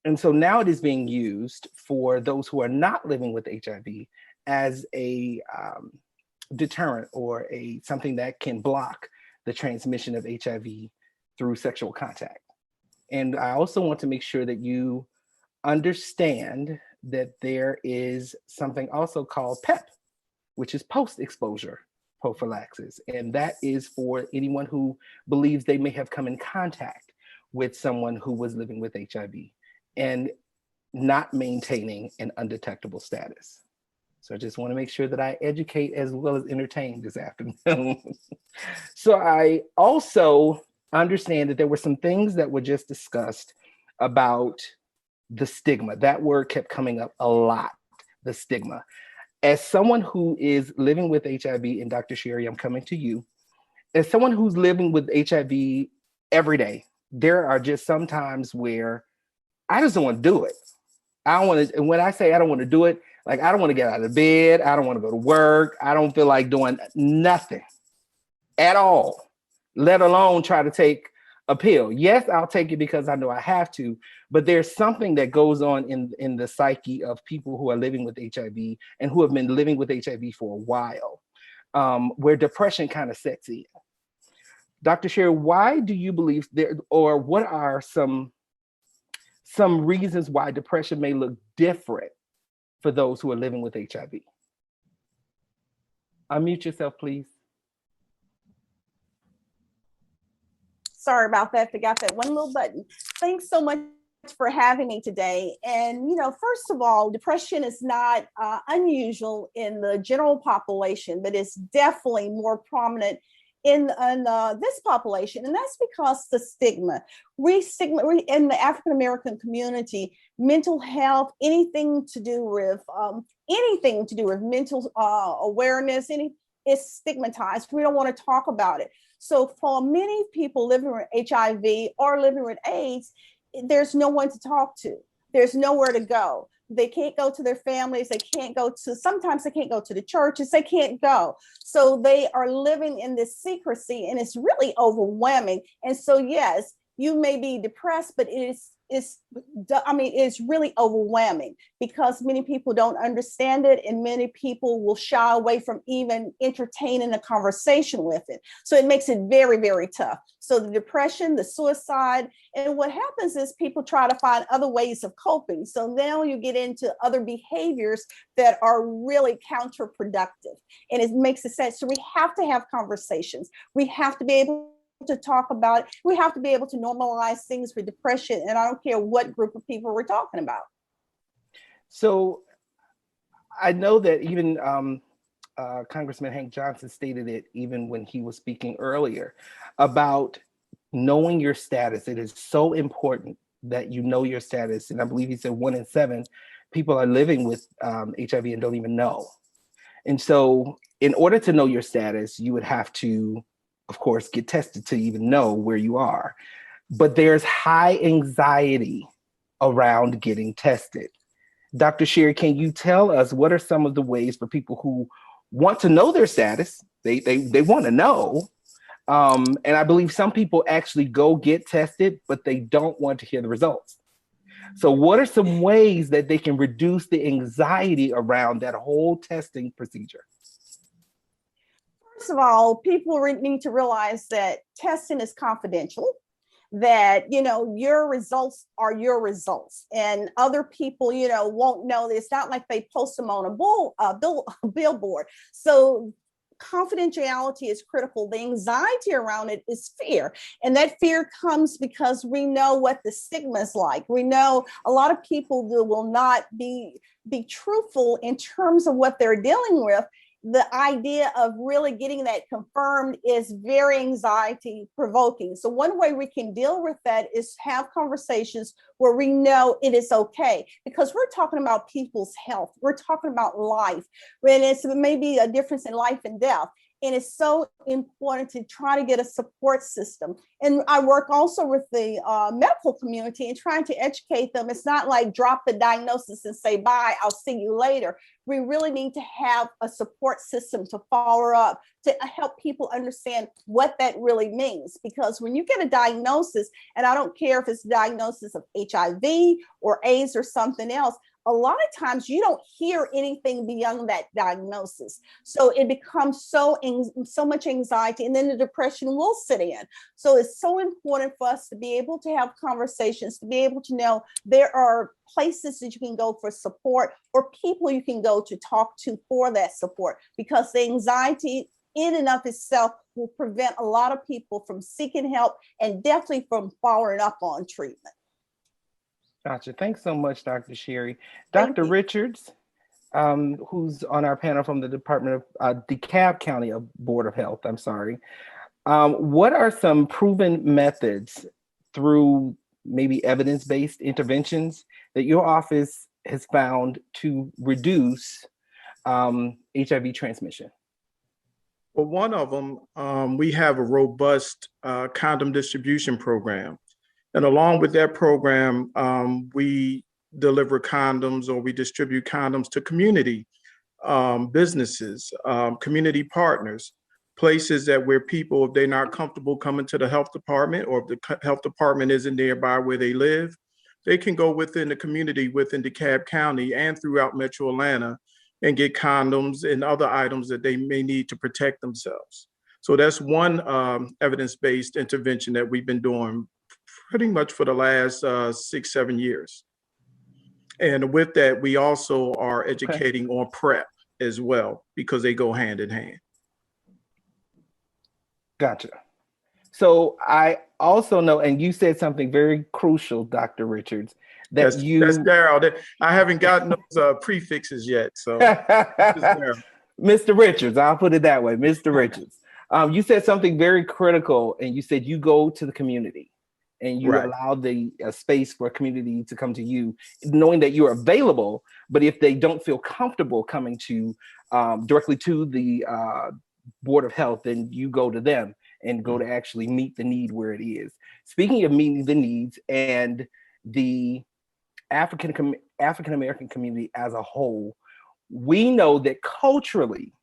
And so now it is being used for those who are not living with HIV as a deterrent or something that can block the transmission of HIV through sexual contact. And I also want to make sure that you understand that there is something also called PEP, which is post-exposure prophylaxis. And that is for anyone who believes they may have come in contact with someone who was living with HIV and not maintaining an undetectable status. So I just want to make sure that I educate as well as entertain this afternoon. So I also understand that there were some things that were just discussed about the stigma. That word kept coming up a lot, the stigma. As someone who is living with HIV, and Dr. Sherry, I'm coming to you, as someone who's living with HIV every day, there are just some times where I just don't want to do it. I don't want to, and when I say I don't want to do it, like I don't want to get out of bed, I don't want to go to work, I don't feel like doing nothing at all, let alone try to take a pill. Yes, I'll take it because I know I have to, but there's something that goes on in the psyche of people who are living with HIV and who have been living with HIV for a while, where depression kind of sets in. Dr. Sherry, why do you believe there, or what are some reasons why depression may look different for those who are living with HIV? Unmute yourself, please. Sorry about that. Forgot that one little button. Thanks so much for having me today. And, first of all, depression is not unusual in the general population, but it's definitely more prominent in this population. And that's because the stigma. We in the African-American community, mental health, anything to do with mental awareness, is stigmatized. We don't want to talk about it. So for many people living with HIV or living with AIDS, there's no one to talk to. There's nowhere to go. They can't go to their families. Sometimes they can't go to the churches. They can't go. So they are living in this secrecy, and it's really overwhelming. And so, yes, you may be depressed, but it's really overwhelming because many people don't understand it, and many people will shy away from even entertaining a conversation with it. So it makes it very, very tough. So the depression, the suicide, and what happens is people try to find other ways of coping. So now you get into other behaviors that are really counterproductive, and it makes it sad. So we have to have conversations. We have to be able to talk about it. We have to be able to normalize things for depression, and I don't care what group of people we're talking about. So I know that even Congressman Hank Johnson stated it even when he was speaking earlier about knowing your status. It is so important that you know your status. And I believe he said 1 in 7 people are living with HIV and don't even know. And so in order to know your status, you would have to, of course, get tested to even know where you are. But there's high anxiety around getting tested. Dr. Sherry, can you tell us what are some of the ways for people who want to know their status? They want to know. And I believe some people actually go get tested, but they don't want to hear the results. So what are some ways that they can reduce the anxiety around that whole testing procedure? First of all, people need to realize that testing is confidential, that, your results are your results, and other people, won't know. It's not like they post them on a billboard. So confidentiality is critical. The anxiety around it is fear. And that fear comes because we know what the stigma is like. We know a lot of people will not be truthful in terms of what they're dealing with. The idea of really getting that confirmed is very anxiety provoking. So one way we can deal with that is have conversations where we know it is okay, because we're talking about people's health. We're talking about life. When it may be a difference in life and death. And it's so important to try to get a support system. And I work also with the medical community and trying to educate them. It's not like drop the diagnosis and say, bye, I'll see you later. We really need to have a support system to follow up, to help people understand what that really means. Because when you get a diagnosis, and I don't care if it's a diagnosis of HIV or AIDS or something else, a lot of times you don't hear anything beyond that diagnosis. So it becomes so much anxiety, and then the depression will sit in. So it's so important for us to be able to have conversations, to be able to know there are places that you can go for support, or people you can go to talk to for that support, because the anxiety in and of itself will prevent a lot of people from seeking help and definitely from following up on treatment. Gotcha. Thanks so much, Dr. Sherry. Dr. Richards, who's on our panel from the Department of DeKalb County Board of Health, I'm sorry. What are some proven methods through maybe evidence-based interventions that your office has found to reduce HIV transmission? Well, one of them, we have a robust condom distribution program. And along with that program, we deliver condoms, or we distribute condoms to community businesses, community partners, places that where people, if they're not comfortable coming to the health department, or if the health department isn't nearby where they live, they can go within the community within DeKalb County and throughout Metro Atlanta and get condoms and other items that they may need to protect themselves. So that's one evidence-based intervention that we've been doing pretty much for the last 6-7 years. And with that, we also are educating on PrEP as well, because they go hand in hand. Gotcha. So I also know, and you said something very crucial, Dr. Richards, that that's Daryl. I haven't gotten those prefixes yet. So Mr. Richards, I'll put it that way, Mr. Richards. You said something very critical, and you said you go to the community and you allow the space for a community to come to you, knowing that you're available. But if they don't feel comfortable coming to directly to the Board of Health, then you go to them and go to actually meet the need where it is. Speaking of meeting the needs and the African American community as a whole, we know that culturally,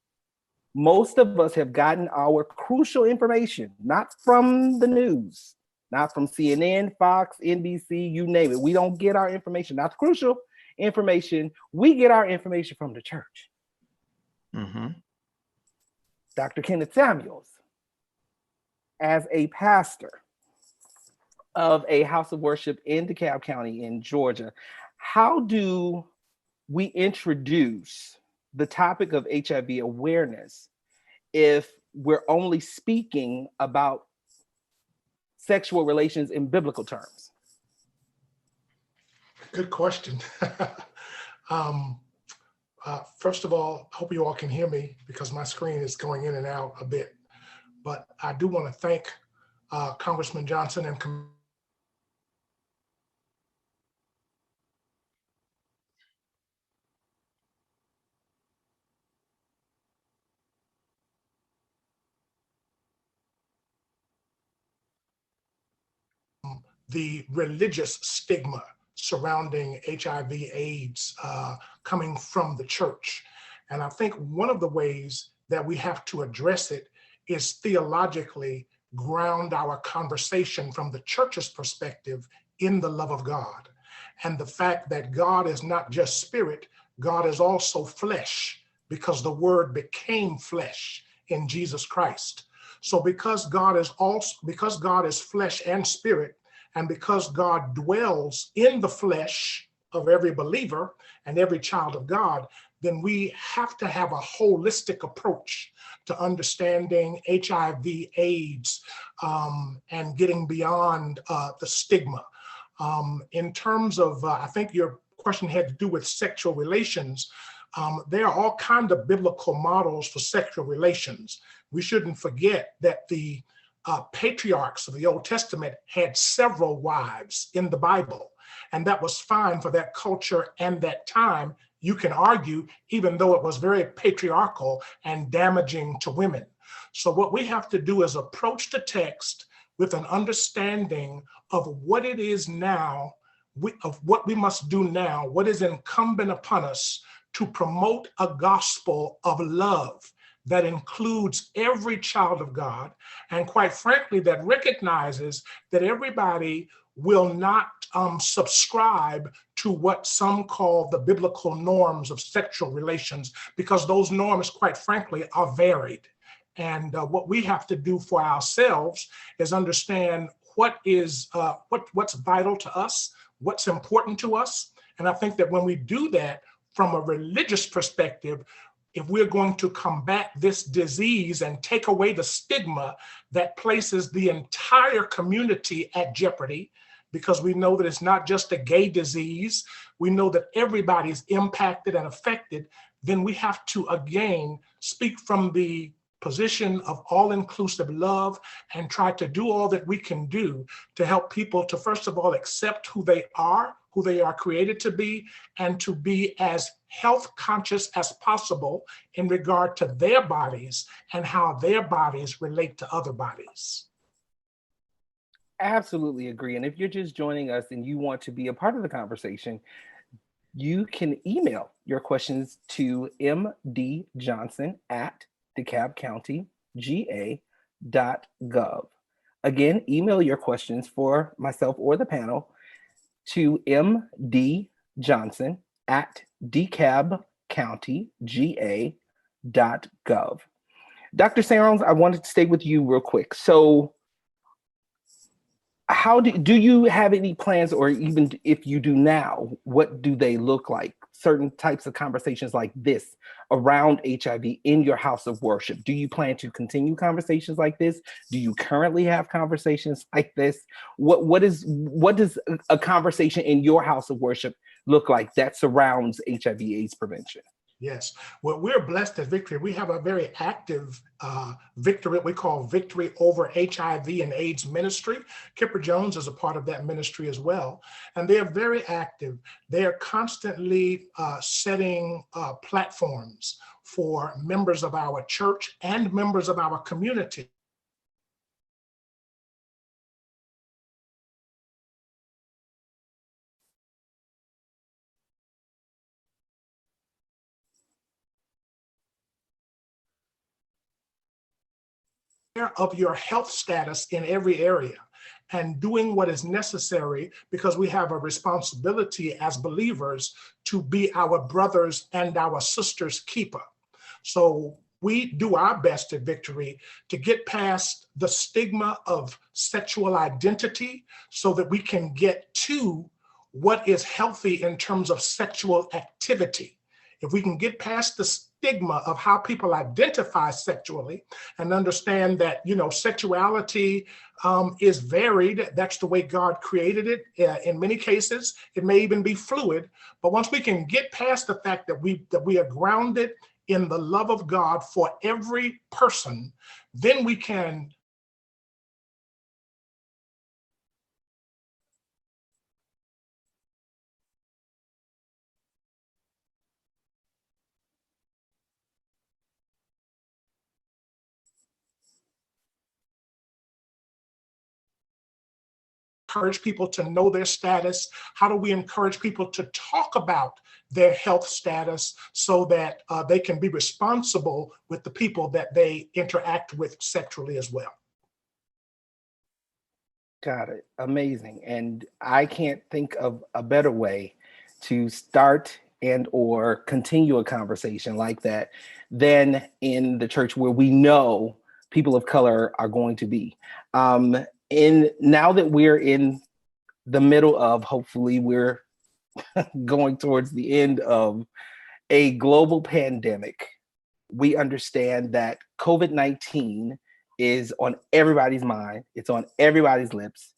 most of us have gotten our crucial information, not from the news, not from CNN, Fox, NBC, you name it. We don't get our information, not the crucial information. We get our information from the church. Mm-hmm. Dr. Kenneth Samuels, as a pastor of a house of worship in DeKalb County in Georgia, how do we introduce the topic of HIV awareness if we're only speaking about sexual relations in biblical terms? Good question. First of all, I hope you all can hear me because my screen is going in and out a bit. But I do want to thank Congressman Johnson and the religious stigma surrounding HIV/AIDS coming from the church. And I think one of the ways that we have to address it is theologically ground our conversation from the church's perspective in the love of God. And the fact that God is not just spirit, God is also flesh, because the word became flesh in Jesus Christ. So because God is flesh and spirit, and because God dwells in the flesh of every believer and every child of God, then we have to have a holistic approach to understanding HIV/AIDS and getting beyond the stigma. In terms of, I think your question had to do with sexual relations. There are all kinds of biblical models for sexual relations. We shouldn't forget that the patriarchs of the Old Testament had several wives in the Bible, and that was fine for that culture and that time. You can argue, even though it was very patriarchal and damaging to women. So what we have to do is approach the text with an understanding of what it is now, of what we must do now, what is incumbent upon us to promote a gospel of love that includes every child of God, and quite frankly, that recognizes that everybody will not subscribe to what some call the biblical norms of sexual relations, because those norms, quite frankly, are varied. And what we have to do for ourselves is understand what is what's vital to us, what's important to us. And I think that when we do that from a religious perspective, if we're going to combat this disease and take away the stigma that places the entire community at jeopardy, because we know that it's not just a gay disease, we know that everybody's impacted and affected, then we have to again speak from the position of all-inclusive love and try to do all that we can do to help people to, first of all, accept who they are created to be, and to be as health conscious as possible in regard to their bodies and how their bodies relate to other bodies. Absolutely agree. And if you're just joining us and you want to be a part of the conversation, you can email your questions to mdjohnson@dekalbcountyga.gov. Again, email your questions for myself or the panel to mdjohnson@dekalbcountyga.gov. Dr. Sarons, I wanted to stay with you real quick. So how do you have any plans, or even if you do now, what do they look like? Certain types of conversations like this around HIV in your house of worship. Do you plan to continue conversations like this? Do you currently have conversations like this? What does a conversation in your house of worship look like that surrounds HIV/AIDS prevention? Yes, well, we're blessed at Victory. We have a very active victory, we call Victory Over HIV and AIDS ministry. Kipper Jones is a part of that ministry as well. And they are very active. They are constantly setting platforms for members of our church and members of our community of your health status in every area, and doing what is necessary, because we have a responsibility as believers to be our brothers and our sisters' keeper. So we do our best at Victory to get past the stigma of sexual identity so that we can get to what is healthy in terms of sexual activity. If we can get past the stigma of how people identify sexually and understand that, sexuality is varied. That's the way God created it. In many cases, it may even be fluid. But once we can get past the fact that we are grounded in the love of God for every person, then we can encourage people to know their status. How do we encourage people to talk about their health status so that they can be responsible with the people that they interact with sexually as well? Got it. Amazing. And I can't think of a better way to start and or continue a conversation like that than in the church where we know people of color are going to be. Now that we're in the middle of, hopefully we're going towards the end of a global pandemic, we understand that COVID-19 is on everybody's mind. It's on everybody's lips.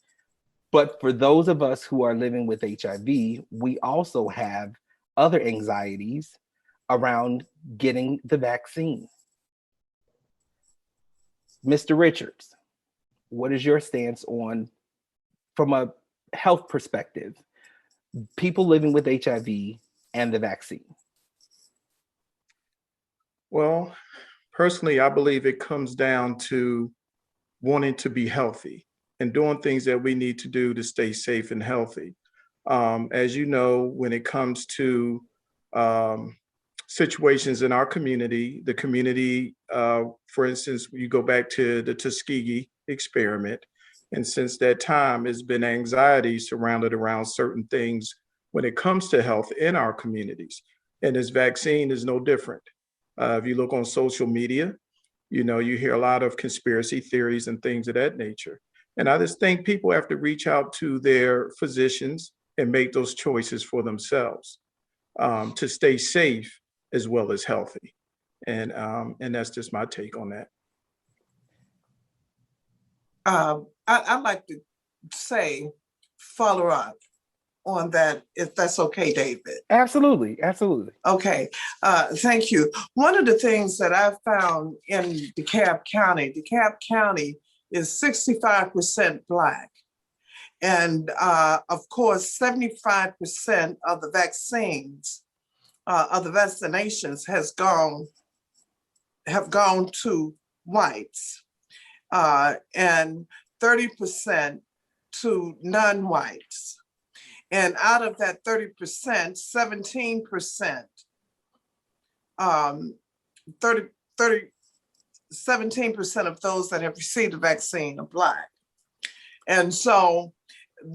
But for those of us who are living with HIV, we also have other anxieties around getting the vaccine. Mr. Richards, what is your stance on, from a health perspective, people living with HIV and the vaccine? Well, personally, I believe it comes down to wanting to be healthy and doing things that we need to do to stay safe and healthy. As you know, when it comes to situations in our community, the community, for instance, you go back to the Tuskegee experiment, and since that time, it's been anxiety surrounded around certain things when it comes to health in our communities. And this vaccine is no different. If you look on social media, you hear a lot of conspiracy theories and things of that nature. And I just think people have to reach out to their physicians and make those choices for themselves to stay safe as well as healthy. And that's just my take on that. I'd like to say, follow up on that, if that's okay, David. Absolutely, absolutely. Okay, thank you. One of the things that I've found in DeKalb County is 65% Black. And of course, 75% of the vaccines, of the vaccinations have gone to whites, and 30% to non-whites. And out of that 30%, 17%, 17% of those that have received the vaccine are Black. And so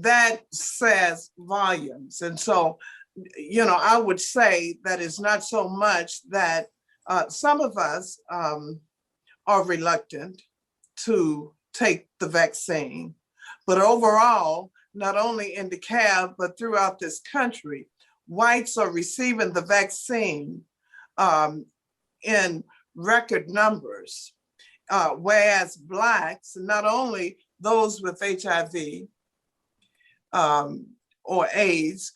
that says volumes. And so, I would say that it's not so much that some of us are reluctant to take the vaccine, but overall, not only in DeKalb, but throughout this country, whites are receiving the vaccine in record numbers, whereas Blacks, not only those with HIV or AIDS,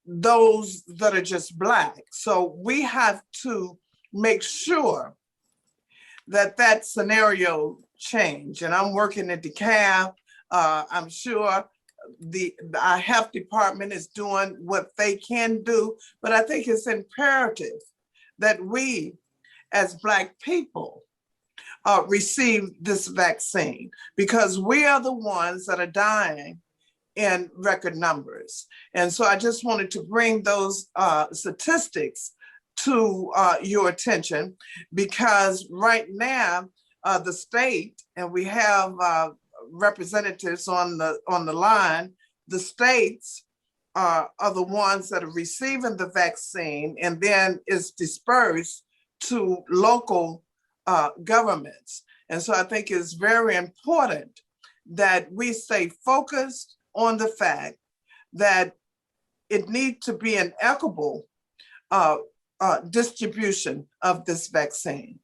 those that are just Black. So we have to make sure that scenario change. And I'm working at DeKalb. I'm sure our health department is doing what they can do, but I think it's imperative that we, as Black people, receive this vaccine, because we are the ones that are dying in record numbers. And so I just wanted to bring those statistics to your attention, because right now, the state, and we have representatives on the line, the states are the ones that are receiving the vaccine, and then it's dispersed to local governments. And so I think it's very important that we stay focused on the fact that it needs to be an equitable distribution of this vaccine.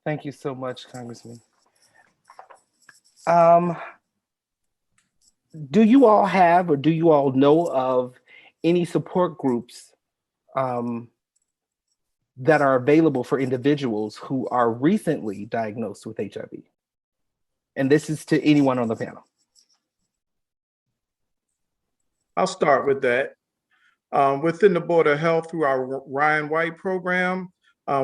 Thank you so much, Congressman. Do you all have, or do you all know of any support groups that are available for individuals who are recently diagnosed with HIV? And this is to anyone on the panel. I'll start with that. Within the Board of Health, through our Ryan White program,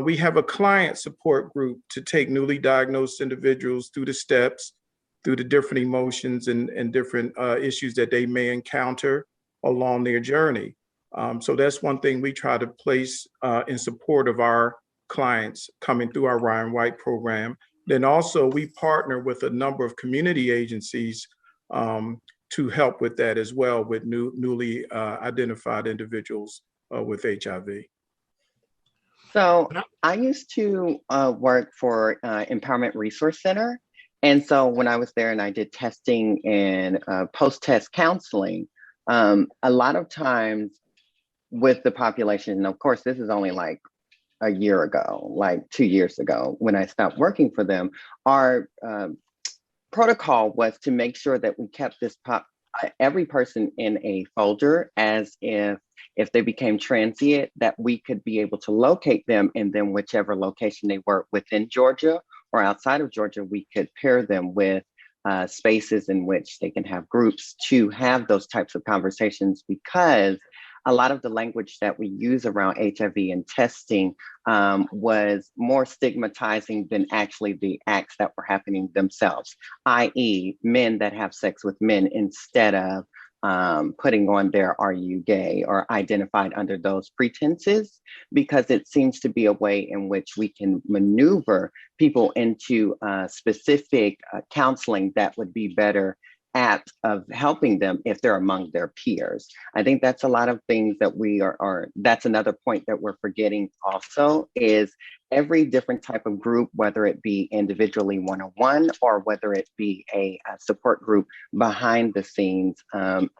we have a client support group to take newly diagnosed individuals through the steps, through the different emotions and different issues that they may encounter along their journey. So that's one thing we try to place in support of our clients coming through our Ryan White program. Then also we partner with a number of community agencies to help with that as well, with newly identified individuals with HIV. So I used to work for Empowerment Resource Center. And so when I was there and I did testing and post-test counseling, a lot of times with the population, and of course, this is only like a year ago, like 2 years ago, when I stopped working for them, our protocol was to make sure that we kept this every person in a folder, as if they became transient, that we could be able to locate them, and then whichever location they were within Georgia or outside of Georgia, we could pair them with spaces in which they can have groups to have those types of conversations, because a lot of the language that we use around HIV and testing was more stigmatizing than actually the acts that were happening themselves, i.e., men that have sex with men instead of putting on their "are you gay" or identified under those pretenses, because it seems to be a way in which we can maneuver people into specific counseling that would be better apt of helping them if they're among their peers. I think that's a lot of things that we are that's another point that we're forgetting also, is every different type of group, whether it be individually one-on-one or whether it be a support group behind the scenes,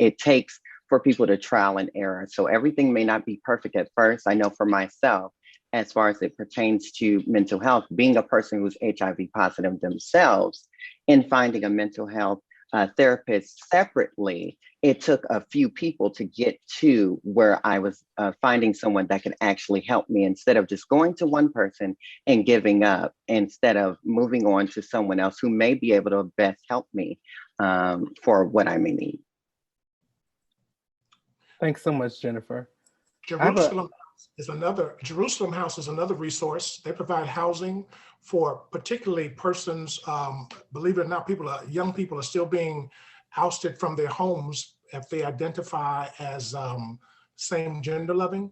it takes for people to trial and error. So everything may not be perfect at first. I know for myself, as far as it pertains to mental health, being a person who's HIV positive themselves, in finding a mental health therapist separately, it took a few people to get to where I was finding someone that could actually help me, instead of just going to one person and giving up, instead of moving on to someone else who may be able to best help me for what I may need. Thanks so much, Jennifer. Jerusalem House is another resource. They provide housing for particularly persons, believe it or not, young people are still being ousted from their homes if they identify as same gender loving.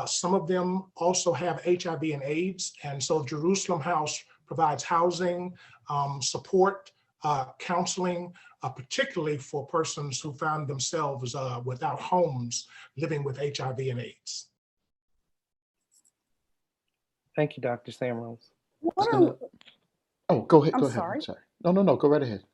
Some of them also have HIV and AIDS. And so Jerusalem House provides housing, support, counseling, particularly for persons who found themselves without homes living with HIV and AIDS. Thank you, Dr. Samuels. Oh, go ahead. I'm Go ahead. sorry. I'm sorry. No. Go right ahead.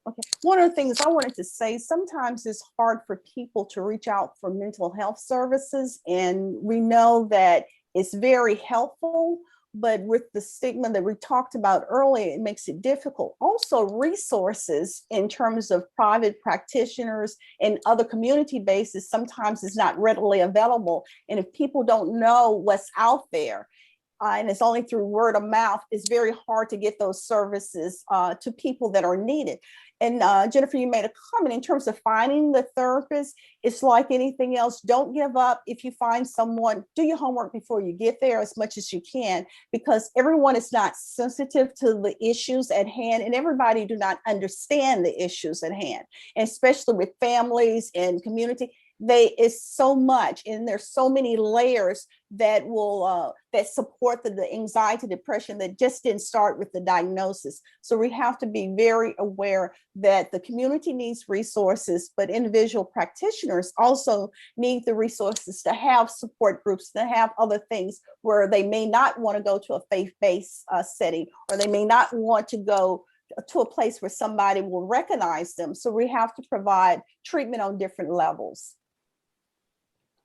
Okay. One of the things I wanted to say, sometimes it's hard for people to reach out for mental health services. And we know that it's very helpful, but with the stigma that we talked about earlier, it makes it difficult. Also, resources in terms of private practitioners and other community bases sometimes is not readily available. And if people don't know what's out there, and it's only through word of mouth, it's very hard to get those services to people that are needed. And Jennifer, you made a comment in terms of finding the therapist. It's like anything else. Don't give up. If you find someone, do your homework before you get there as much as you can, because everyone is not sensitive to the issues at hand, and everybody do not understand the issues at hand, and especially with families and community. It's so much, and there's so many layers that will that support the anxiety, depression that just didn't start with the diagnosis. So we have to be very aware that the community needs resources, but individual practitioners also need the resources to have support groups, to have other things where they may not want to go to a faith-based setting, or they may not want to go to a place where somebody will recognize them. So we have to provide treatment on different levels.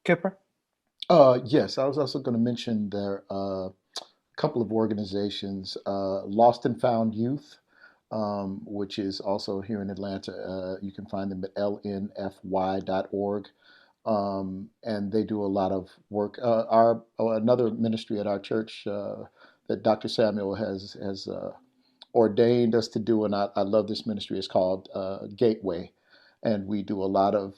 Kipper? Yes, I was also going to mention there are a couple of organizations, Lost and Found Youth, which is also here in Atlanta. You can find them at lnfy.org. And they do a lot of work. Another ministry at our church that Dr. Samuel has ordained us to do, and I love this ministry, is called Gateway. And we do a lot of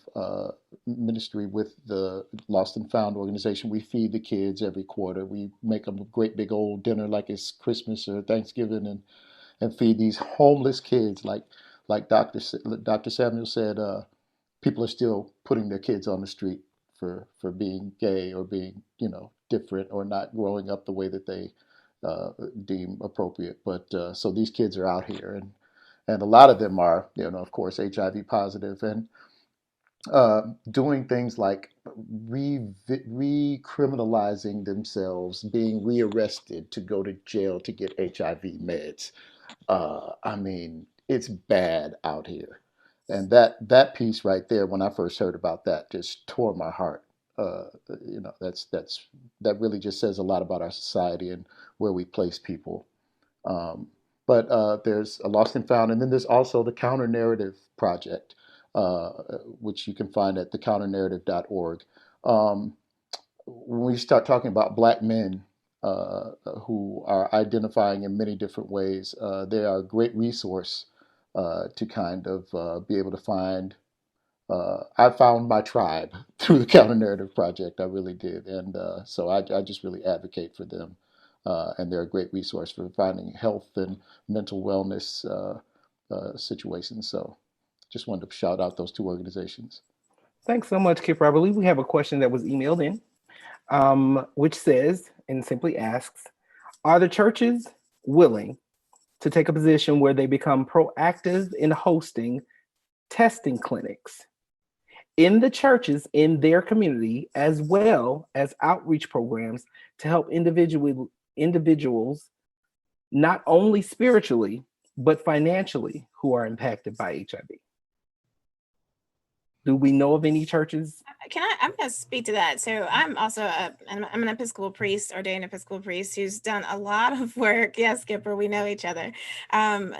ministry with the Lost and Found organization. We feed the kids every quarter. We make them a great big old dinner like it's Christmas or Thanksgiving, and feed these homeless kids. Like Dr. Samuel said, people are still putting their kids on the street for being gay or being, different, or not growing up the way that they deem appropriate. But so these kids are out here, and a lot of them are, of course, HIV positive, and doing things like recriminalizing themselves, being rearrested to go to jail to get HIV meds. I mean, it's bad out here. And that piece right there, when I first heard about that, just tore my heart. That really just says a lot about our society and where we place people. But there's a Lost and Found, and then there's also the Counter Narrative Project, which you can find at thecounternarrative.org. When we start talking about Black men who are identifying in many different ways, they are a great resource to kind of be able to find I found my tribe through the Counter Narrative Project. I really did. And so I just really advocate for them. And they're a great resource for finding health and mental wellness situations. So just wanted to shout out those two organizations. Thanks so much, Kipper. I believe we have a question that was emailed in, which says, and simply asks, are the churches willing to take a position where they become proactive in hosting testing clinics in the churches in their community, as well as outreach programs to help individuals not only spiritually, but financially who are impacted by HIV? Do we know of any churches? I'm going to speak to that. So I'm also I'm an Episcopal priest, ordained Episcopal priest, who's done a lot of work. Yes, Skipper, we know each other.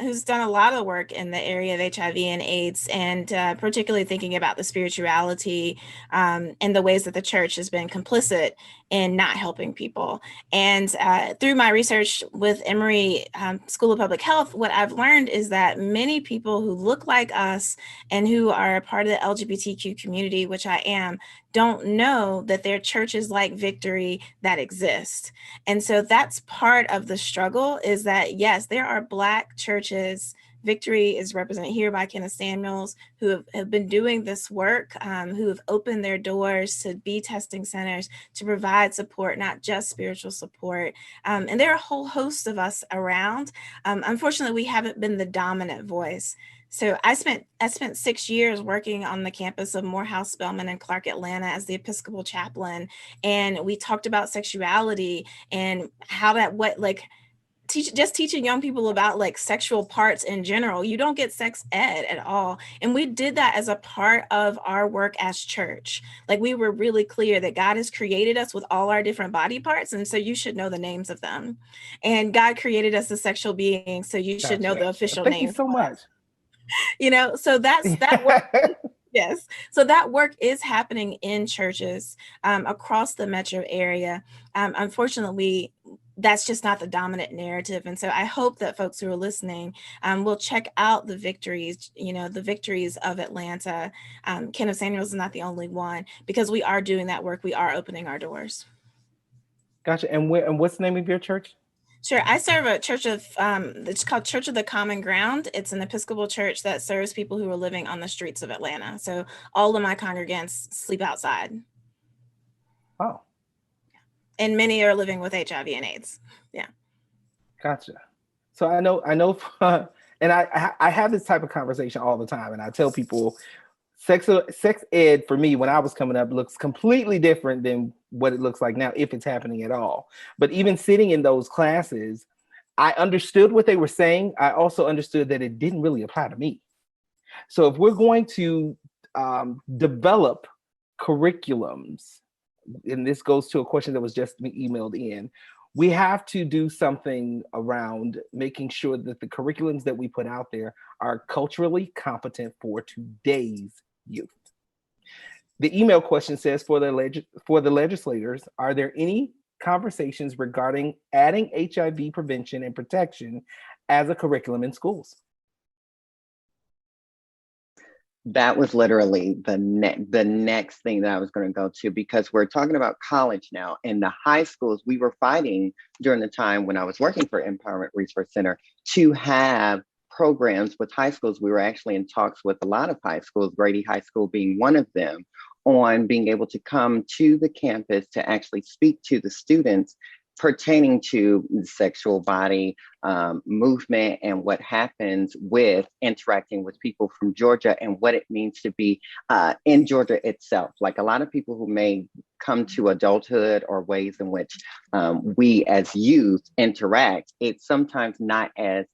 Who's done a lot of work in the area of HIV and AIDS, and particularly thinking about the spirituality and the ways that the church has been complicit in not helping people. And through my research with Emory School of Public Health, what I've learned is that many people who look like us and who are a part of the LGBTQ community, which I am, don't know that there are churches like Victory that exist. And so that's part of the struggle, is that, yes, there are Black churches. Victory is represented here by Kenneth Samuels, who have been doing this work, who have opened their doors to be testing centers, to provide support, not just spiritual support. And there are a whole host of us around. Unfortunately, we haven't been the dominant voice. So I spent 6 years working on the campus of Morehouse, Spelman, and Clark, Atlanta as the Episcopal chaplain. And we talked about sexuality and how that, teaching young people about like sexual parts in general. You don't get sex ed at all. And we did that as a part of our work as church. Like, we were really clear that God has created us with all our different body parts. And so you should know the names of them. And God created us as sexual beings. So you should know the official names. Thank you so much. So that's that work. Yes. So that work is happening in churches across the metro area. Unfortunately, that's just not the dominant narrative. And so I hope that folks who are listening will check out the victories, the victories of Atlanta. Kenneth Samuels is not the only one, because we are doing that work. We are opening our doors. Gotcha. And what's the name of your church? Sure. I serve a church of, it's called Church of the Common Ground. It's an Episcopal church that serves people who are living on the streets of Atlanta. So all of my congregants sleep outside. Oh. And many are living with HIV and AIDS. Yeah. Gotcha. So I know, and I have this type of conversation all the time, and I tell people, sex ed for me when I was coming up looks completely different than what it looks like now, if it's happening at all. But even sitting in those classes, I understood what they were saying. I also understood that it didn't really apply to me. So if we're going to develop curriculums, and this goes to a question that was just emailed in, we have to do something around making sure that the curriculums that we put out there are culturally competent for today's youth. The email question says, for the legislators, are there any conversations regarding adding HIV prevention and protection as a curriculum in schools? That was literally the next thing that I was going to go to, because we're talking about college now. And the high schools, we were fighting during the time when I was working for Empowerment Resource Center to have programs with high schools. We were actually in talks with a lot of high schools, Grady High School being one of them, on being able to come to the campus to actually speak to the students pertaining to sexual body movement and what happens with interacting with people from Georgia and what it means to be in Georgia itself. Like, a lot of people who may come to adulthood or ways in which we as youth interact, it's sometimes not as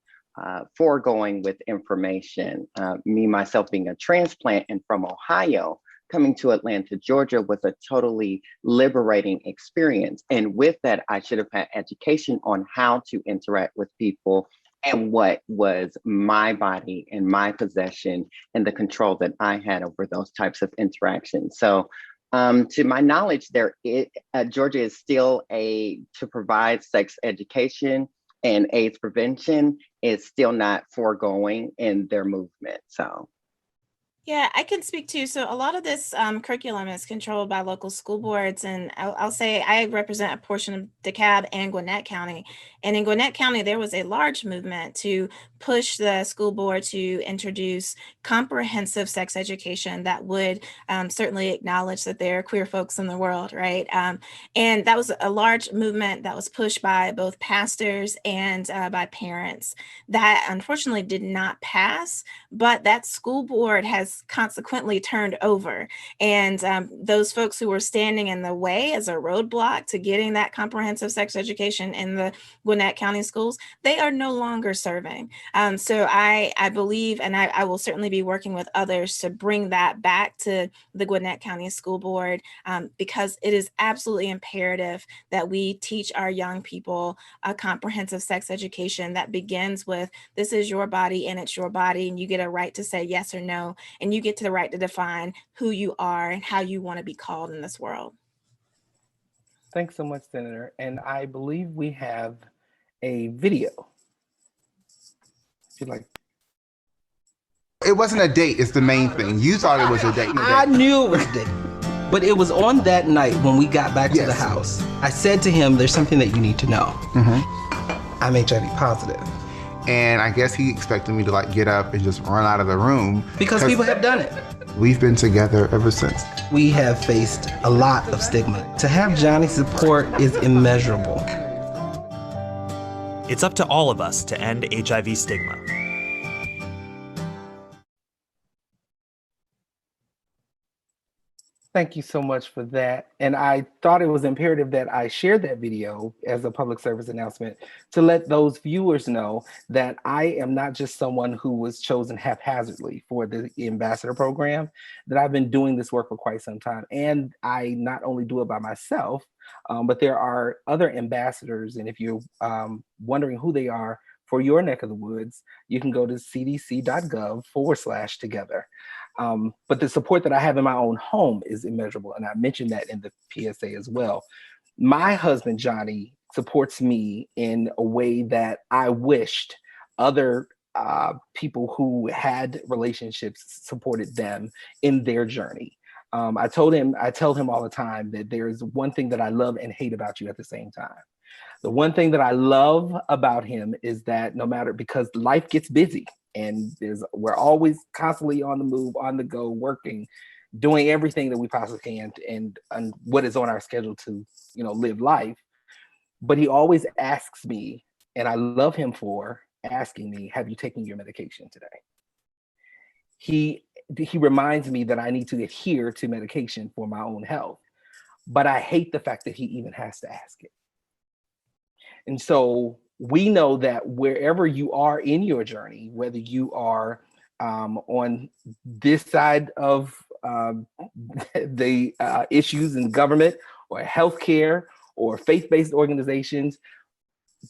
foregoing with information. Me, myself being a transplant and from Ohio, coming to Atlanta, Georgia was a totally liberating experience. And with that, I should have had education on how to interact with people and what was my body and my possession and the control that I had over those types of interactions. So to my knowledge, Georgia is still to provide sex education and AIDS prevention is still not foregoing in their movement. So. Yeah, I can speak to. So a lot of this curriculum is controlled by local school boards, and I'll say I represent a portion of Dekalb and Gwinnett County. And in Gwinnett County, there was a large movement to push the school board to introduce comprehensive sex education that would certainly acknowledge that there are queer folks in the world, right? And that was a large movement that was pushed by both pastors and by parents. That unfortunately did not pass, but that school board has consequently turned over. And those folks who were standing in the way as a roadblock to getting that comprehensive sex education in the Gwinnett County schools, they are no longer serving. So I believe, and I will certainly be working with others to bring that back to the Gwinnett County School Board, because it is absolutely imperative that we teach our young people a comprehensive sex education that begins with, this is your body and it's your body, and you get a right to say yes or no, and you get to the right to define who you are and how you want to be called in this world. Thanks so much, Senator. And I believe we have a video. If you'd like. It wasn't a date, it's the main thing. You thought it was a date. I knew it was a date. But it was on that night when we got back to the house. I said to him, there's something that you need to know. I'm HIV positive. And I guess he expected me to like get up and just run out of the room. Because people have done it. We've been together ever since. We have faced a lot of stigma. To have Johnny's support is immeasurable. It's up to all of us to end HIV stigma. Thank you so much for that. And I thought it was imperative that I shared that video as a public service announcement to let those viewers know that I am not just someone who was chosen haphazardly for the ambassador program, that I've been doing this work for quite some time. And I not only do it by myself, but there are other ambassadors. And if you're wondering who they are for your neck of the woods, you can go to cdc.gov/together. But the support that I have in my own home is immeasurable. And I mentioned that in the PSA as well. My husband, Johnny, supports me in a way that I wished other people who had relationships supported them in their journey. I tell him all the time that there's one thing that I love and hate about you at the same time. The one thing that I love about him is that no matter, because life gets busy, and we're always constantly on the move, on the go, working, doing everything that we possibly can, and what is on our schedule to, live life. But he always asks me, and I love him for asking me, have you taken your medication today? He reminds me that I need to adhere to medication for my own health, but I hate the fact that he even has to ask it. And so we know that wherever you are in your journey, whether you are on this side of the issues in government or healthcare or faith-based organizations,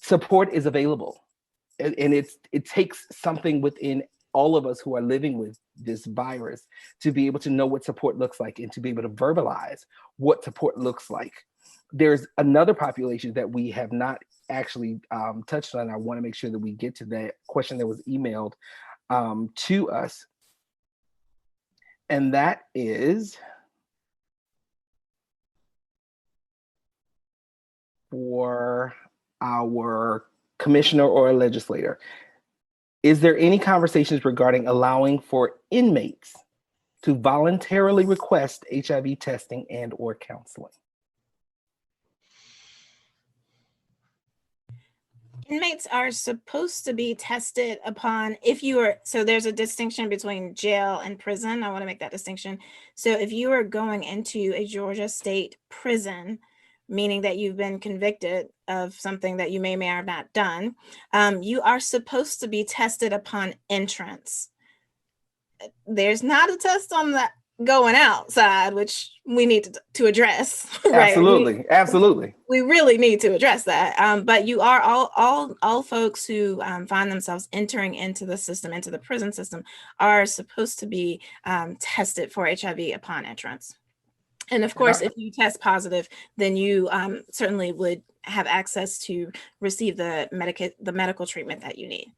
support is available. And it takes something within all of us who are living with this virus to be able to know what support looks like and to be able to verbalize what support looks like. There's another population that we have not actually touched on. I want to make sure that we get to that question that was emailed to us. And that is for our commissioner or a legislator. Is there any conversations regarding allowing for inmates to voluntarily request HIV testing and or counseling? Inmates are supposed to be tested upon so there's a distinction between jail and prison. I want to make that distinction. So if you are going into a Georgia state prison, meaning that you've been convicted of something that you may or have not done, you are supposed to be tested upon entrance. There's not a test on the going outside, which we need to address. Right? Absolutely. We really need to address that. But you are all folks who find themselves entering into the system, into the prison system, are supposed to be tested for HIV upon entrance. And of course, if you test positive, then you certainly would have access to receive the medical treatment that you need.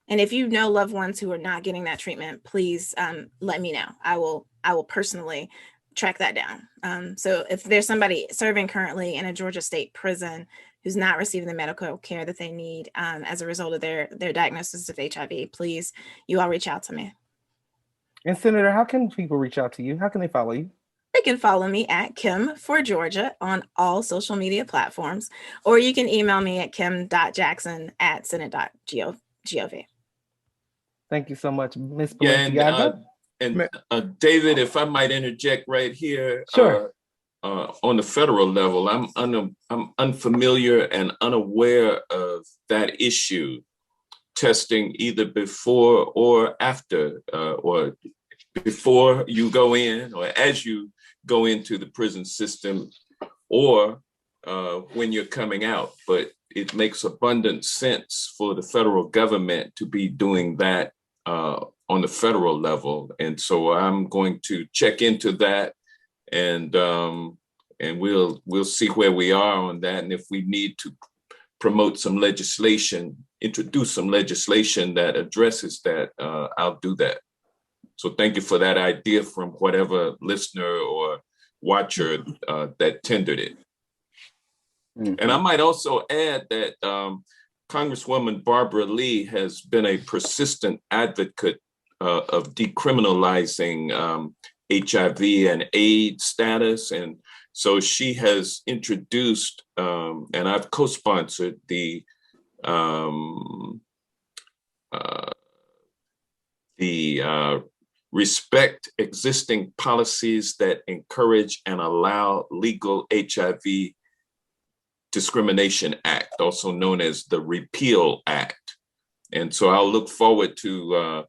And if you know loved ones who are not getting that treatment, please let me know. I will personally track that down. So if there's somebody serving currently in a Georgia state prison who's not receiving the medical care that they need as a result of their diagnosis of HIV, please, you all reach out to me. And Senator, how can people reach out to you? How can they follow you? They can follow me at Kim for Georgia on all social media platforms, or you can email me at kim.jackson@senate.gov. Thank you so much, Ms. Yeah, Balenciaga. David, if I might interject right here. Sure. On the federal level, I'm unfamiliar and unaware of that issue, testing either before or after, or before you go in or as you go into the prison system, or when you're coming out. But it makes abundant sense for the federal government to be doing that on the federal level. And so I'm going to check into that, and we'll see where we are on that. And if we need to promote some legislation, introduce some legislation that addresses that, I'll do that. So thank you for that idea from whatever listener or watcher that tendered it. Mm-hmm. And I might also add that Congresswoman Barbara Lee has been a persistent advocate of decriminalizing HIV and AIDS status. And so she has introduced, and I've co-sponsored the Respect Existing Policies That Encourage and Allow Legal HIV Discrimination Act, also known as the Repeal Act. And so I'll look forward to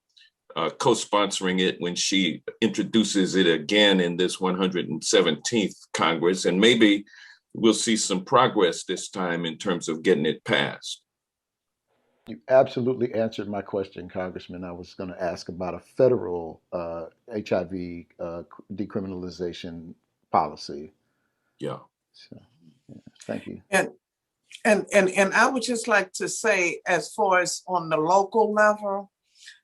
co-sponsoring it when she introduces it again in this 117th Congress. And maybe we'll see some progress this time in terms of getting it passed. You absolutely answered my question, Congressman. I was going to ask about a federal HIV decriminalization policy. Yeah. So, yeah, thank you. And I would just like to say, as far as on the local level,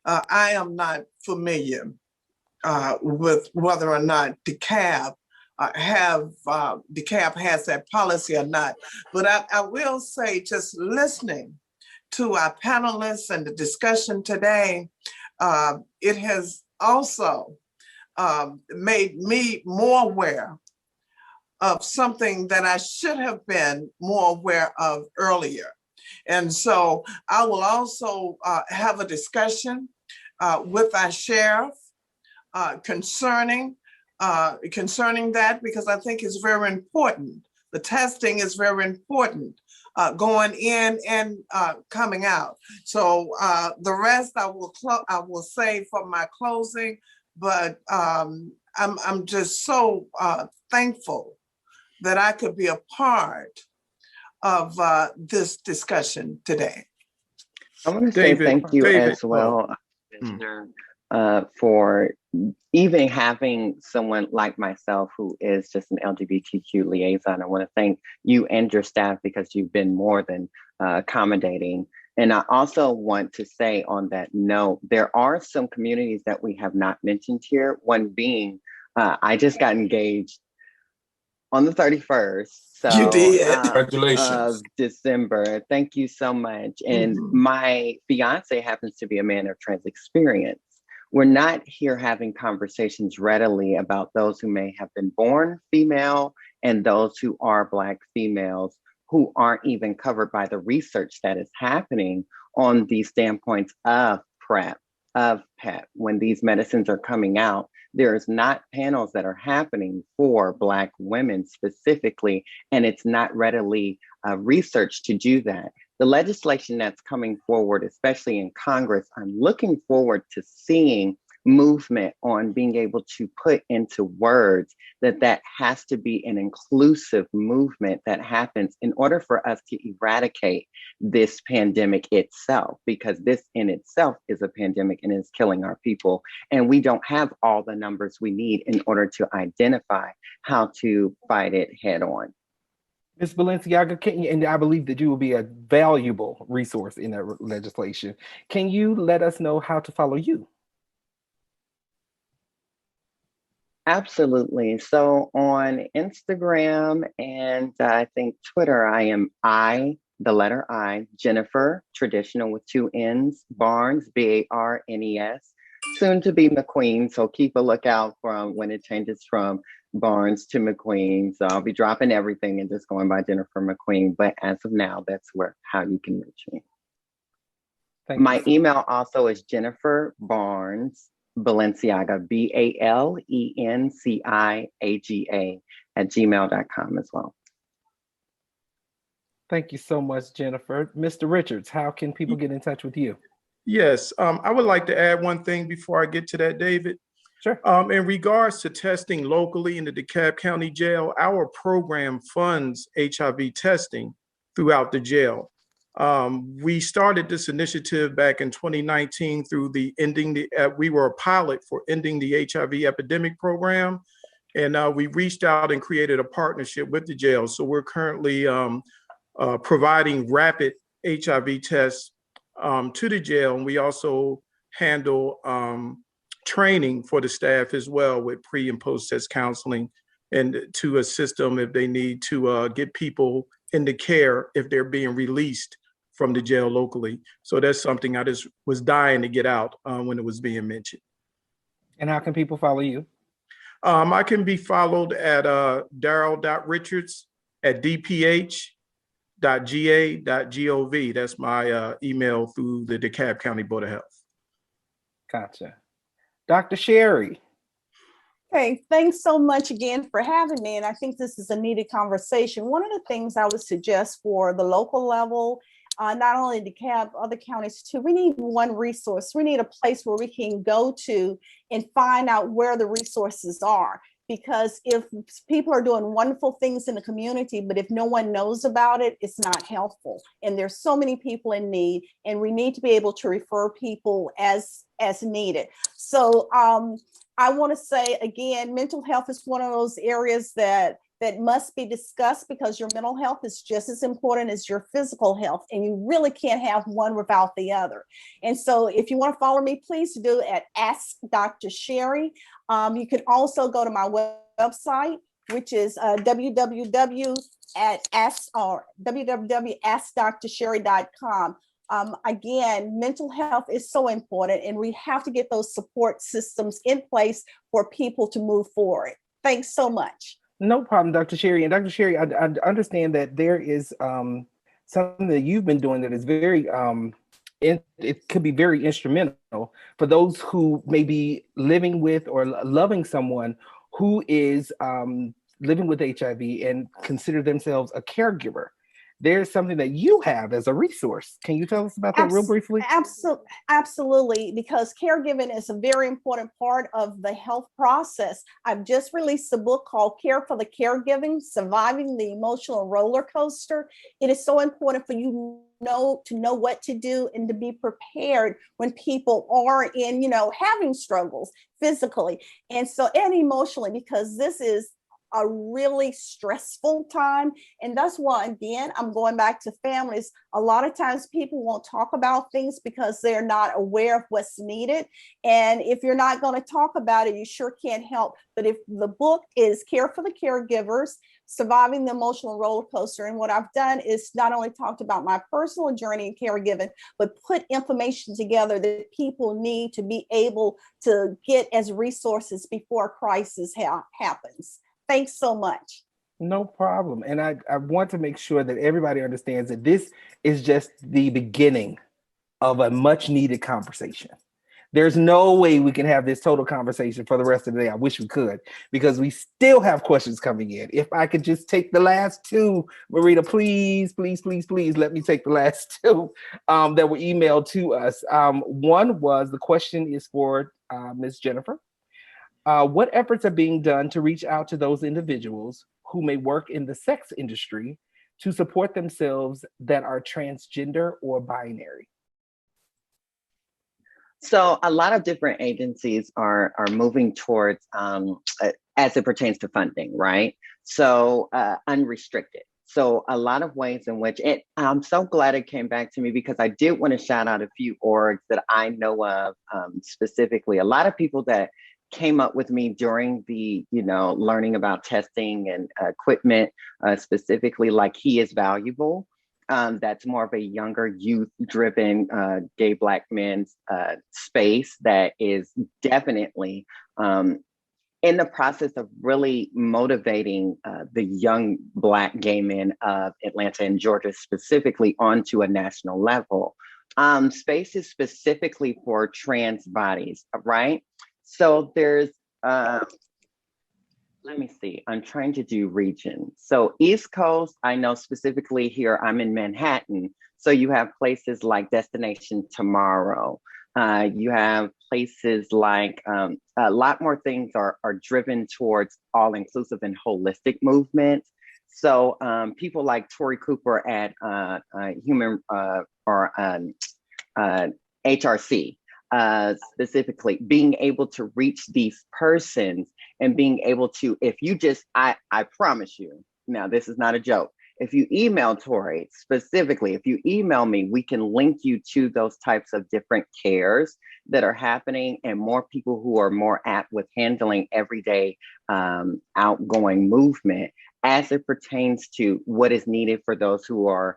I am not familiar with whether or not Dekalb has that policy or not. But I will say, just listening to our panelists and the discussion today, it has also made me more aware of something that I should have been more aware of earlier. And so I will also have a discussion with our sheriff concerning that, because I think it's very important. The testing is very important, going in and coming out. So the rest I will say for my closing, but I'm just so thankful that I could be a part of this discussion today. I want to say thank you as well, for even having someone like myself who is just an LGBTQ liaison. I want to thank you and your staff, because you've been more than accommodating. And I also want to say on that note, there are some communities that we have not mentioned here. One being, I just got engaged on the 31st. So, you did. Congratulations. Of December. Thank you so much. And my fiance happens to be a man of trans experience. We're not here having conversations readily about those who may have been born female and those who are Black females who aren't even covered by the research that is happening on these standpoints of PrEP, of PEP. When these medicines are coming out, there's not panels that are happening for Black women specifically, and it's not readily researched to do that. The legislation that's coming forward, especially in Congress, I'm looking forward to seeing movement on being able to put into words that has to be an inclusive movement that happens in order for us to eradicate this pandemic itself, because this in itself is a pandemic and is killing our people. And we don't have all the numbers we need in order to identify how to fight it head on. Ms. Balenciaga, and I believe that you will be a valuable resource in that legislation. Can you let us know how to follow you? Absolutely. So on Instagram and I think Twitter, the letter I, Jennifer, traditional with 2 N's, Barnes, Barnes, soon to be McQueen. So keep a lookout from when it changes from Barnes to McQueen. So I'll be dropping everything and just going by Jennifer McQueen. But as of now, that's how you can reach me. My email also is Jennifer Barnes Balenciaga, BALENCIAGA @gmail.com as well. Thank you so much, Jennifer. Mr. Richards, how can people get in touch with you? Yes, I would like to add one thing before I get to that, David. Sure. In regards to testing locally in the Dekalb County Jail, our program funds HIV testing throughout the jail. We started this initiative back in 2019 through we were a pilot for ending the HIV epidemic program. And we reached out and created a partnership with the jail. So we're currently providing rapid HIV tests to the jail. And we also handle training for the staff as well with pre and post test counseling and to assist them if they need to get people into care if they're being released from the jail locally. So that's something I just was dying to get out when it was being mentioned. And how can people follow you? I can be followed at daryl.richards@dph.ga.gov. That's my email through the DeKalb County Board of Health. Gotcha. Dr. Sherry. Okay, thanks so much again for having me. And I think this is a needed conversation. One of the things I would suggest for the local level, not only DeKalb, other counties too, we need one resource. We need a place where we can go to and find out where the resources are. Because if people are doing wonderful things in the community, but if no one knows about it, it's not helpful. And there's so many people in need, and we need to be able to refer people as needed. So I want to say again, mental health is one of those areas that must be discussed, because your mental health is just as important as your physical health, and you really can't have one without the other. And so if you want to follow me, please do at Ask Dr. Sherry. You can also go to my website, which is www.askdrsherry.com. Again, mental health is so important, and we have to get those support systems in place for people to move forward. Thanks so much. No problem, Dr. Sherry. And Dr. Sherry, I understand that there is something that you've been doing that is very, it could be very instrumental for those who may be living with or loving someone who is living with HIV and consider themselves a caregiver. There's something that you have as a resource. Can you tell us about that real briefly? Absolutely, because caregiving is a very important part of the health process. I've just released a book called Care for the Caregiving, Surviving the Emotional Roller Coaster. It is so important for you to know what to do and to be prepared when people are in, having struggles physically and emotionally, because this is a really stressful time. And that's why, again, I'm going back to families. A lot of times people won't talk about things because they're not aware of what's needed. And if you're not going to talk about it, you sure can't help. But if the book is Care for the Caregivers, Surviving the Emotional Roller Coaster. And what I've done is not only talked about my personal journey in caregiving, but put information together that people need to be able to get as resources before a crisis happens. Thanks so much. No problem. And I want to make sure that everybody understands that this is just the beginning of a much needed conversation. There's no way we can have this total conversation for the rest of the day. I wish we could, because we still have questions coming in. If I could just take the last two, Marita, please let me take the last two that were emailed to us. One was, the question is for Ms. Jennifer. What efforts are being done to reach out to those individuals who may work in the sex industry to support themselves that are transgender or binary? So a lot of different agencies are moving towards, as it pertains to funding, right? So unrestricted. So a lot of ways in which I'm so glad it came back to me, because I did want to shout out a few orgs that I know of, specifically. A lot of people that came up with me during the, learning about testing and equipment, specifically like He Is Valuable. That's more of a younger, youth-driven, gay Black men's space that is definitely in the process of really motivating the young Black gay men of Atlanta and Georgia specifically onto a national level. Spaces specifically for trans bodies, right? So there's, let me see, I'm trying to do regions. So East Coast, I know specifically here, I'm in Manhattan. So you have places like Destination Tomorrow. You have places like, a lot more things are driven towards all-inclusive and holistic movements. So people like Tori Cooper at HRC, specifically being able to reach these persons and being able to, if you just, I promise you, now this is not a joke, if you email Tori specifically, if you email me, we can link you to those types of different cares that are happening, and more people who are more apt with handling everyday outgoing movement as it pertains to what is needed for those who are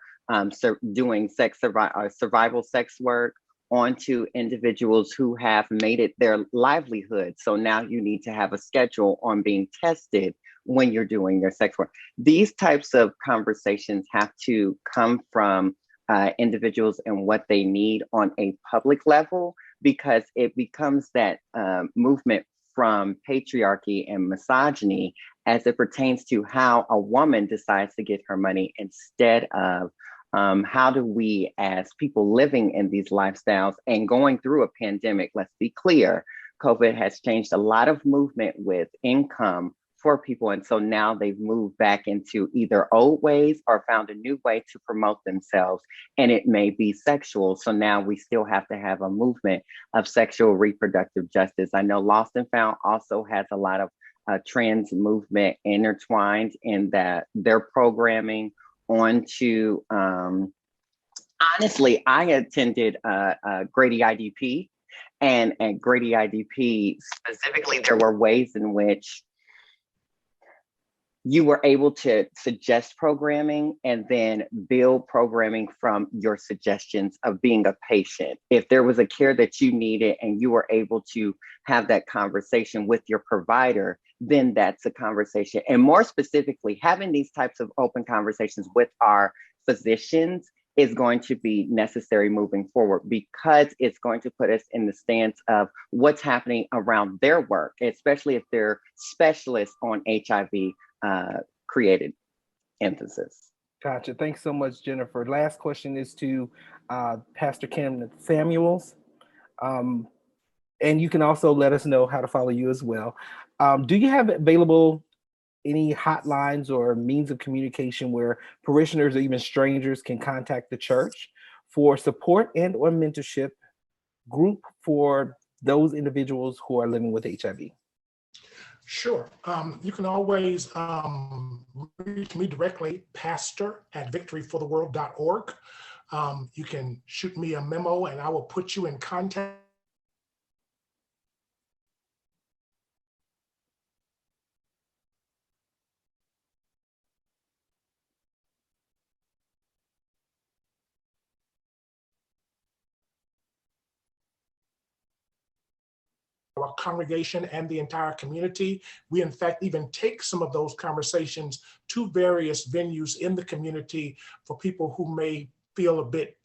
doing survival sex work, onto individuals who have made it their livelihood. So now you need to have a schedule on being tested when you're doing your sex work. These types of conversations have to come from individuals and what they need on a public level, because it becomes that movement from patriarchy and misogyny as it pertains to how a woman decides to get her money, instead of how do we, as people living in these lifestyles and going through a pandemic, let's be clear, COVID has changed a lot of movement with income for people. And so now they've moved back into either old ways or found a new way to promote themselves. And it may be sexual. So now we still have to have a movement of sexual reproductive justice. I know Lost and Found also has a lot of trans movement intertwined in that their programming onto, honestly, I attended Grady IDP, and at Grady IDP specifically, there were ways in which you were able to suggest programming and then build programming from your suggestions of being a patient. If there was a care that you needed and you were able to have that conversation with your provider, then that's a conversation. And more specifically, having these types of open conversations with our physicians is going to be necessary moving forward, because it's going to put us in the stance of what's happening around their work, especially if they're specialists on HIV created emphasis. Gotcha. Thanks so much, Jennifer. Last question is to Pastor Kim Samuels. And you can also let us know how to follow you as well. Do you have available any hotlines or means of communication where parishioners or even strangers can contact the church for support and or mentorship group for those individuals who are living with HIV? Sure. You can always reach me directly, pastor@victoryfortheworld.org. You can shoot me a memo and I will put you in contact. Our congregation and the entire community. We, in fact, even take some of those conversations to various venues in the community for people who may feel a bit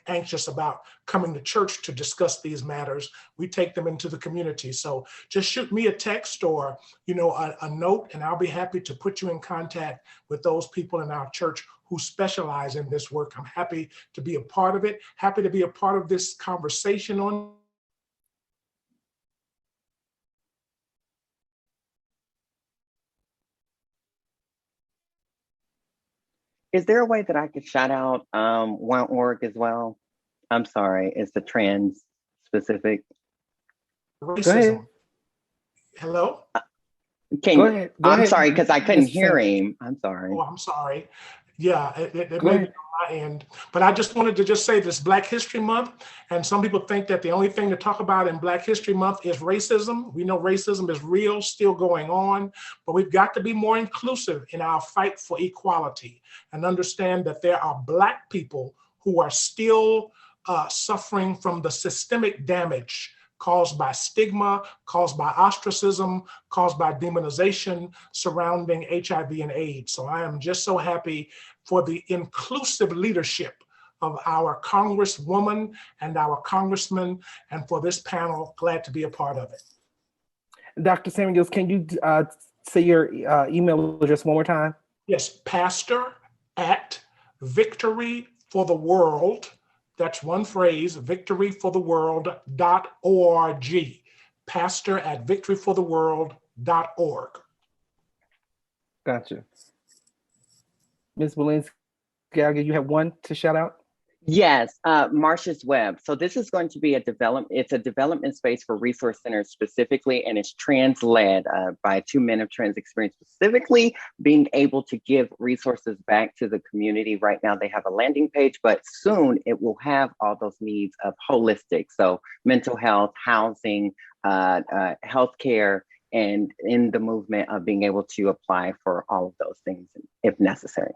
anxious about coming to church to discuss these matters. We take them into the community. So just shoot me a text or a note, and I'll be happy to put you in contact with those people in our church who specialize in this work. I'm happy to be a part of it, happy to be a part of this conversation on. Is there a way that I could shout out one org as well? I'm sorry, it's the trans specific. Racism. Hello? Go ahead. Go I'm ahead, sorry, because I couldn't Mr. hear Sanders. him. I'm sorry. Oh, I'm sorry. Yeah, it Go may be ahead. on my end, but I just wanted to just say this Black History Month, and some people think that the only thing to talk about in Black History Month is racism. We know racism is real, still going on, but we've got to be more inclusive in our fight for equality and understand that there are Black people who are still suffering from the systemic damage caused by stigma, caused by ostracism, caused by demonization surrounding HIV and AIDS. So I am just so happy for the inclusive leadership of our Congresswoman and our Congressman, and for this panel, glad to be a part of it. Dr. Samuels, can you say your email address one more time? Yes, pastor@victoryfortheworld. That's one phrase, victoryfortheworld.org. pastor@victoryfortheworld.org. Gotcha. Ms. Walensky, you have one to shout out? Yes, Marcia's Web. So this is going to be it's a development space for resource centers specifically, and it's trans-led by 2 men of trans experience, specifically being able to give resources back to the community. Right now they have a landing page, but soon it will have all those needs of holistic. So mental health, housing, healthcare, and in the movement of being able to apply for all of those things if necessary.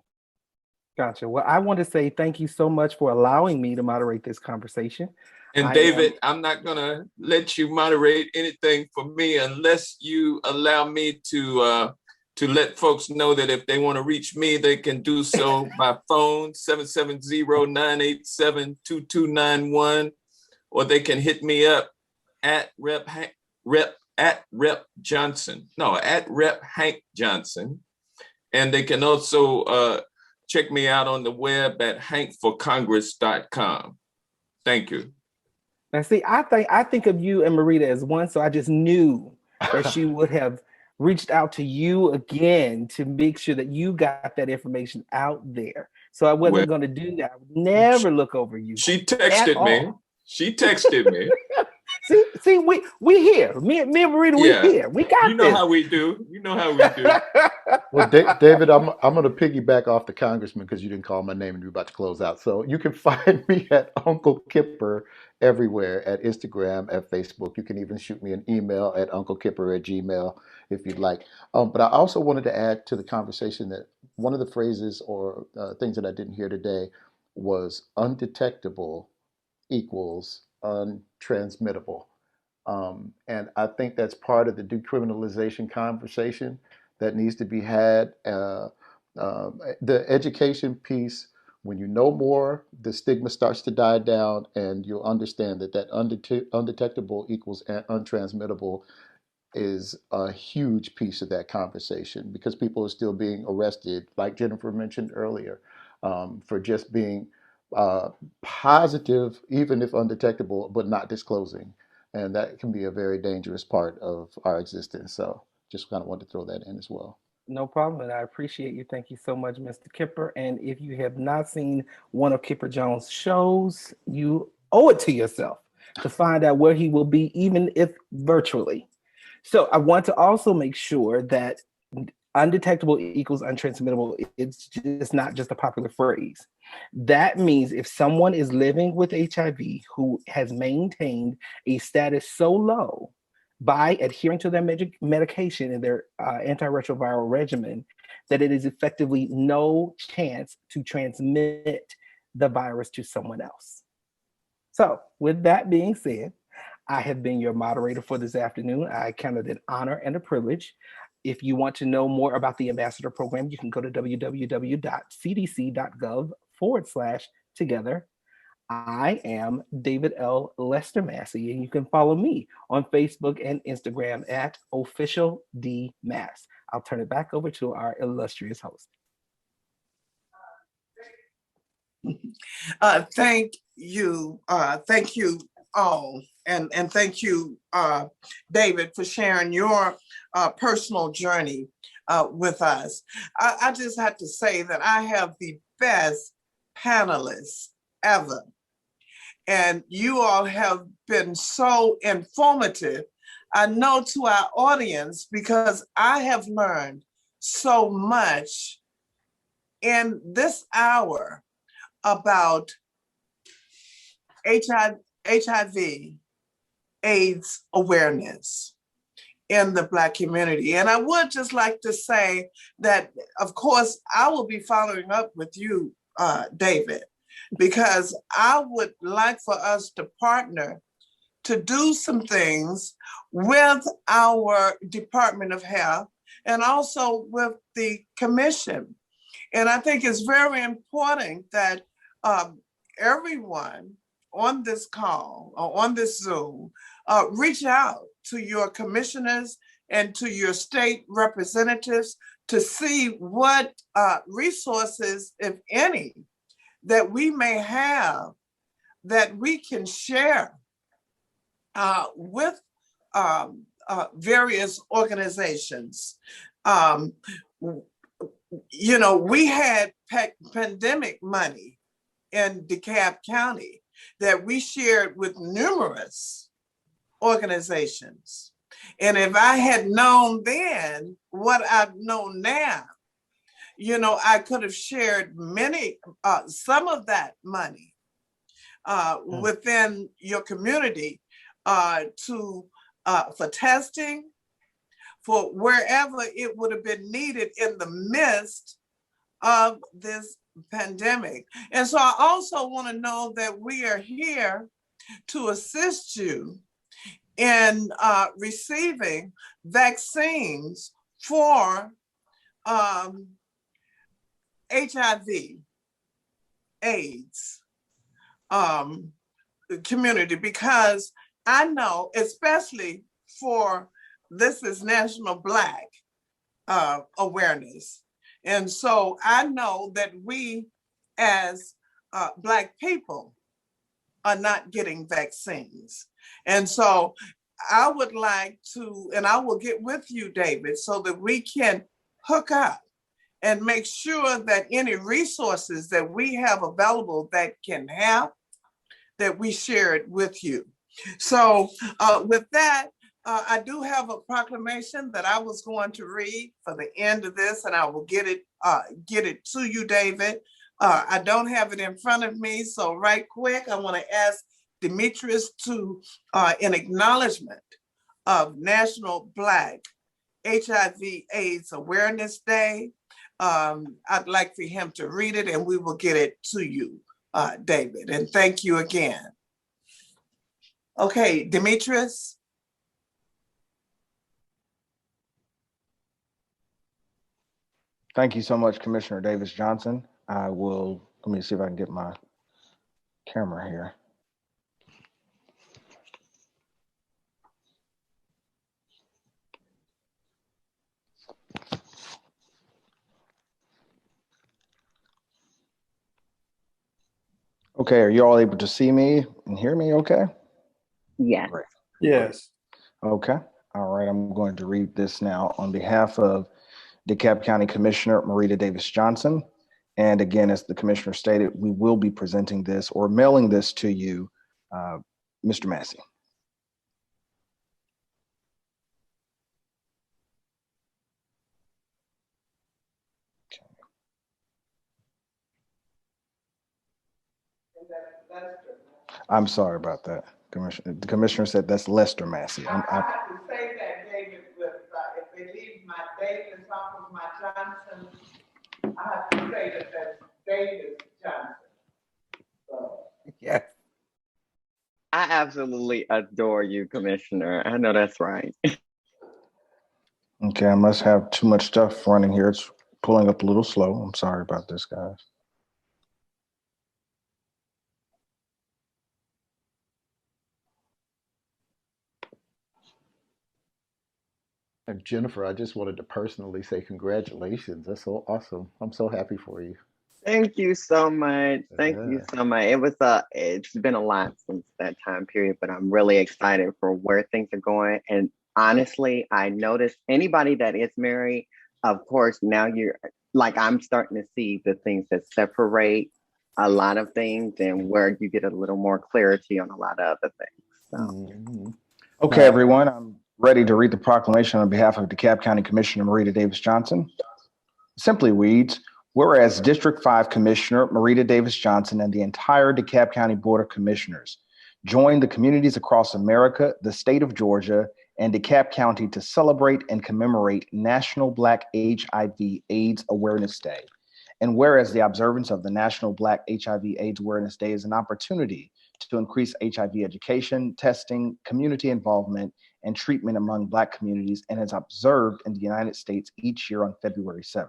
Gotcha. Well, I want to say thank you so much for allowing me to moderate this conversation. And David, I'm not going to let you moderate anything for me unless you allow me to let folks know that if they want to reach me, they can do so by phone, 770-987-2291, or they can hit me up at Rep Johnson. No, at Rep Hank Johnson. And they can also check me out on the web at hankforcongress.com. Thank you. Now, see, I think of you and Marita as one, so I just knew that she would have reached out to you again to make sure that you got that information out there. So I wasn't going to do that. I would never look over you. She texted me. She texted me. See, we here. Me and Marita, we here. We got You know this. how we do. You know how we do. Well, David, I'm going to piggyback off the congressman because you didn't call my name and you're about to close out. So you can find me at Uncle Kipper everywhere, at Instagram, at Facebook. You can even shoot me an email at unclekipper@gmail if you'd like. But I also wanted to add to the conversation that one of the phrases or things that I didn't hear today was undetectable equals untransmittable. And I think that's part of the decriminalization conversation that needs to be had. The education piece, when you know more, the stigma starts to die down, and you'll understand that undetectable equals untransmittable is a huge piece of that conversation, because people are still being arrested, like Jennifer mentioned earlier, for just being positive, even if undetectable, but not disclosing. And that can be a very dangerous part of our existence. So just kind of wanted to throw that in as well. No problem, and I appreciate you. Thank you so much, Mr. Kipper. And if you have not seen one of Kipper Jones' shows, you owe it to yourself to find out where he will be, even if virtually. So I want to also make sure that undetectable equals untransmittable. It's just not just a popular phrase. That means if someone is living with HIV who has maintained a status so low by adhering to their medication and their antiretroviral regimen, that it is effectively no chance to transmit the virus to someone else. So with that being said, I have been your moderator for this afternoon. I count it an honor and a privilege. If you want to know more about the Ambassador Program, you can go to www.cdc.gov/together. I am David L. Lester-Massey, and you can follow me on Facebook and Instagram at OfficialDMass. I'll turn it back over to our illustrious host. Thank you all. And thank you, David, for sharing your personal journey with us. I just have to say that I have the best panelists ever. And you all have been so informative. I know to our audience, because I have learned so much in this hour about HIV, AIDS awareness in the Black community. And I would just like to say that, of course, I will be following up with you, David, because I would like for us to partner to do some things with our Department of Health and also with the commission. And I think it's very important that everyone on this call or on this Zoom reach out to your commissioners and to your state representatives to see what resources, if any, that we may have that we can share with various organizations. You know, we had pandemic money in Dekalb County that we shared with numerous organizations. And if I had known then what I've known now, you know, I could have shared some of that money within your community for testing, for wherever it would have been needed in the midst of this pandemic. And so I also want to know that we are here to assist you in receiving vaccines for HIV, AIDS community, because I know, especially for this is National Black awareness. And so I know that we as Black people are not getting vaccines. And so I would like to, and I will get with you, David, so that we can hook up and make sure that any resources that we have available that can help, that we share it with you. So with that, I do have a proclamation that I was going to read for the end of this, and I will get it to you, David. I don't have it in front of me, so right quick, I want to ask Demetrius to, in acknowledgement of National Black HIV/AIDS Awareness Day, I'd like for him to read it, and we will get it to you, David. And thank you again. Okay, Demetrius. Thank you so much, Commissioner Davis Johnson. Let me see if I can get my camera here. Okay, are you all able to see me and hear me okay? Yeah. Great. Yes. Okay. All right, I'm going to read this now on behalf of Dekalb County Commissioner Marita Davis Johnson. And again, as the commissioner stated, we will be presenting this or mailing this to you, Mr. Massey. I'm sorry about that, Commissioner. The commissioner said that's Lester-Massey. I have to say that, David, with, if they leave my Davis off of my Johnson, I have to say that that's Davis Johnson. So. Yeah. I absolutely adore you, Commissioner. I know that's right. Okay, I must have too much stuff running here. It's pulling up a little slow. I'm sorry about this, guys. And Jennifer, I just wanted to personally say congratulations. That's so awesome. I'm so happy for you. Thank you so much. Thank you so much. It's been a lot since that time period, but I'm really excited for where things are going. And honestly, I noticed anybody that is married, of course, now you're like, I'm starting to see the things that separate a lot of things and where you get a little more clarity on a lot of other things. So. Okay, everyone, I'm Ready to read the proclamation on behalf of DeKalb County Commissioner Marita Davis Johnson. Simply reads, whereas District 5 Commissioner Marita Davis Johnson and the entire DeKalb County Board of Commissioners join the communities across America, the state of Georgia, and DeKalb County to celebrate and commemorate National Black HIV/AIDS Awareness Day. And whereas the observance of the National Black HIV/AIDS Awareness Day is an opportunity to increase HIV education, testing, community involvement, and treatment among Black communities, and is observed in the United States each year on February 7th.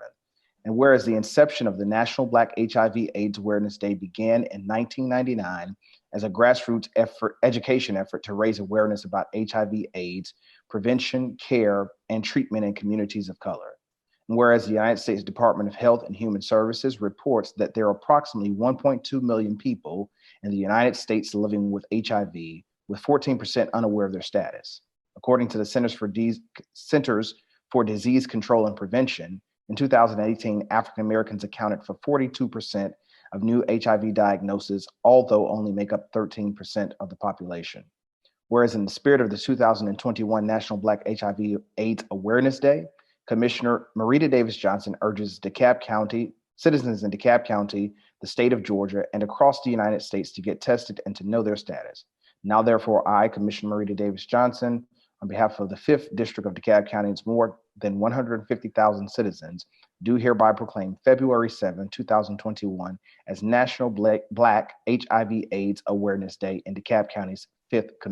And whereas the inception of the National Black HIV/AIDS Awareness Day began in 1999 as a grassroots education effort to raise awareness about HIV/AIDS, prevention, care, and treatment in communities of color. And whereas the United States Department of Health and Human Services reports that there are approximately 1.2 million people in the United States living with HIV, with 14% unaware of their status. According to the Centers for Disease Control and Prevention, in 2018, African Americans accounted for 42% of new HIV diagnoses, although only make up 13% of the population. Whereas in the spirit of the 2021 National Black HIV/AIDS Awareness Day, Commissioner Marita Davis Johnson urges DeKalb County, citizens in DeKalb County, the state of Georgia, and across the United States to get tested and to know their status. Now, therefore, I, Commissioner Marita Davis Johnson, on behalf of the 5th District of DeKalb County, it's more than 150,000 citizens, do hereby proclaim February 7, 2021 as National Black HIV/AIDS Awareness Day in DeKalb County's 5th Commission.